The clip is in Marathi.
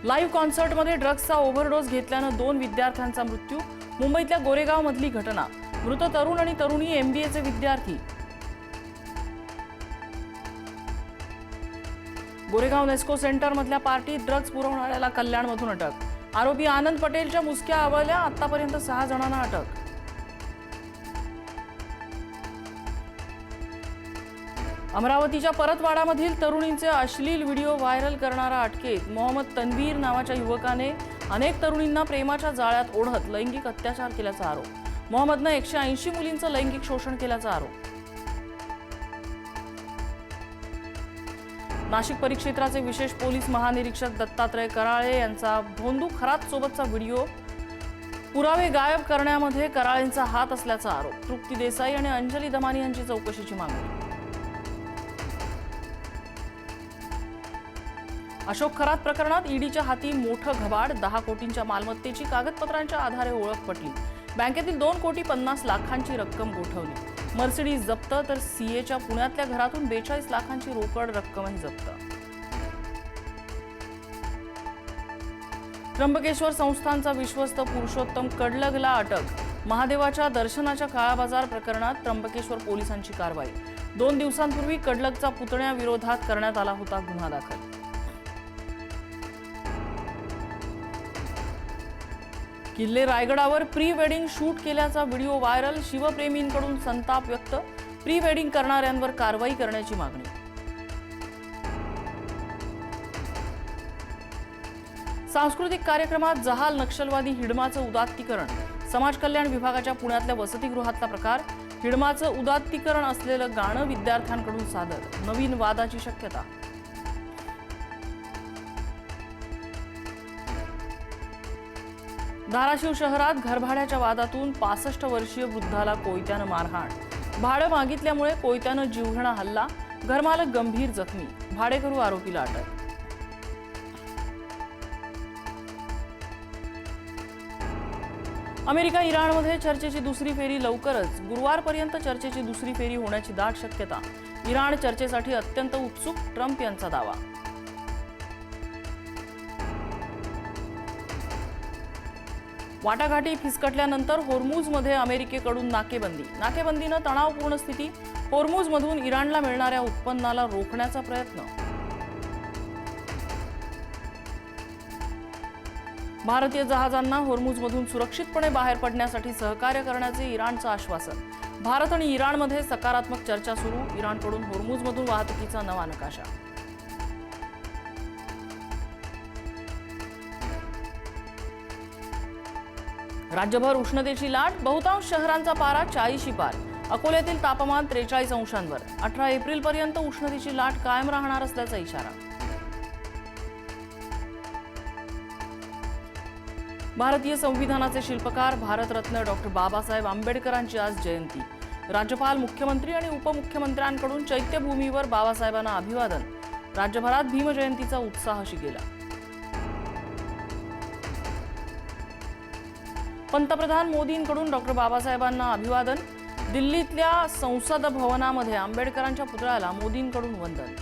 लाईव्ह कॉन्सर्टमध्ये ड्रग्सचा ओव्हरडोस घेतल्यानं 2 विद्यार्थ्यांचा मृत्यू। मुंबईतल्या गोरेगाव मधली घटना। मृत तरुण आणि तरुणी MBAचे विद्यार्थी। गोरेगाव नेस्को सेंटर मधल्या पार्टीत ड्रग्स पुरवणाऱ्याला कल्याणमधून अटक। आरोपी आनंद पटेलच्या मुसक्या आवळल्या। आतापर्यंत 6 जणांना अटक। अमरावतीच्या परतवाडामधील तरुणींचे अश्लील व्हिडिओ व्हायरल करणारा अटकेत। मोहम्मद तन्वीर नावाच्या युवकाने अनेक तरुणींना प्रेमाच्या जाळ्यात ओढत लैंगिक अत्याचार केल्याचा आरोप। मोहम्मदने 180 मुलींचं लैंगिक शोषण केल्याचा आरोप। नाशिक परिक्षेत्राचे विशेष पोलीस महानिरीक्षक दत्तात्रय कराळे यांचा भोंदू खरात सोबतचा व्हिडिओ पुरावे गायब करण्यामध्ये कराळेंचा हात असल्याचा आरोप। तृप्ती देसाई आणि अंजली दमानी यांची चौकशीची मागणी। अशोक खरात प्रकरणात ईडीच्या हाती मोठं घबाड। 10 कोटींच्या मालमत्तेची कागदपत्रांच्या आधारे ओळख पटली। बँकेतील 2,50,00,000ची रक्कम गोठवली। मर्सिडीज जप्त तर सीएच्या पुण्यातल्या घरातून 42 लाखांची रोकड रक्कमही जप्त। त्र्यंबकेश्वर संस्थानचा विश्वस्त पुरुषोत्तम कडलगला अटक। महादेवाच्या दर्शनाच्या काळाबाजार प्रकरणात त्र्यंबकेश्वर पोलिसांची कारवाई। 2 दिवसांपूर्वी कडलगचा पुतण्याविरोधात करण्यात आला होता गुन्हा दाखल। किल्ले रायगडावर प्री वेडिंग शूट केल्याचा व्हिडिओ व्हायरल। शिवप्रेमींकडून संताप व्यक्त। प्री वेडिंग करणाऱ्यांवर कारवाई करण्याची मागणी। सांस्कृतिक कार्यक्रमात जहाल नक्षलवादी हिडमाचं उदात्तीकरण। समाज कल्याण विभागाच्या पुण्यातल्या वसतिगृहातला प्रकार। हिडमाचं उदात्तीकरण असलेलं गाणं विद्यार्थ्यांकडून सादर। नवीन वादाची शक्यता। धाराशिव शहरात घरभाड्याच्या वादातून 65 वर्षीय वृद्धाला कोयत्यानं मारहाण। भाडं मागितल्यामुळे कोयत्यानं जीवघेणा हल्ला। घरमालक गंभीर जखमी। भाडेकरू आरोपीला अटक। अमेरिका इराणमध्ये चर्चेची दुसरी फेरी लवकरच। गुरुवारपर्यंत चर्चेची दुसरी फेरी होण्याची दाट शक्यता। इराण चर्चेसाठी अत्यंत उत्सुक, ट्रम्प यांचा दावा। वाटाघाटी फिसकटल्यानंतर होर्मुझमध्ये अमेरिकेकडून नाकेबंदी। नाकेबंदीनं तणावपूर्ण स्थिती। होर्मुझमधून इराणला मिळणाऱ्या उत्पन्नाला रोखण्याचा प्रयत्न। भारतीय जहाजांना होर्मुझमधून सुरक्षितपणे बाहेर पडण्यासाठी सहकार्य करण्याचे इराणचं आश्वासन। भारत आणि इराणमध्ये सकारात्मक चर्चा सुरू। इराणकडून होर्मुझमधून वाहतुकीचा नवा नकाशा। राज्यभर उष्णतेची लाट। बहुतांश शहरांचा पारा 40 पार। अकोल्यातील तापमान 43 अंशांवर। 18 एप्रिलपर्यंत उष्णतेची लाट कायम राहणार असल्याचा इशारा। भारतीय संविधानाचे शिल्पकार भारतरत्न डॉक्टर बाबासाहेब आंबेडकरांची आज जयंती। राज्यपाल, मुख्यमंत्री आणि उपमुख्यमंत्र्यांकडून चैत्यभूमीवर बाबासाहेबांना अभिवादन। राज्यभरात भीमजयंतीचा उत्साह शिगेला। पंतप्रधान मोदींकडून डॉक्टर बाबासाहेबांना अभिवादन। दिल्लीतल्या संसद भवनामध्ये आंबेडकरांच्या पुतळ्याला मोदींकडून वंदन।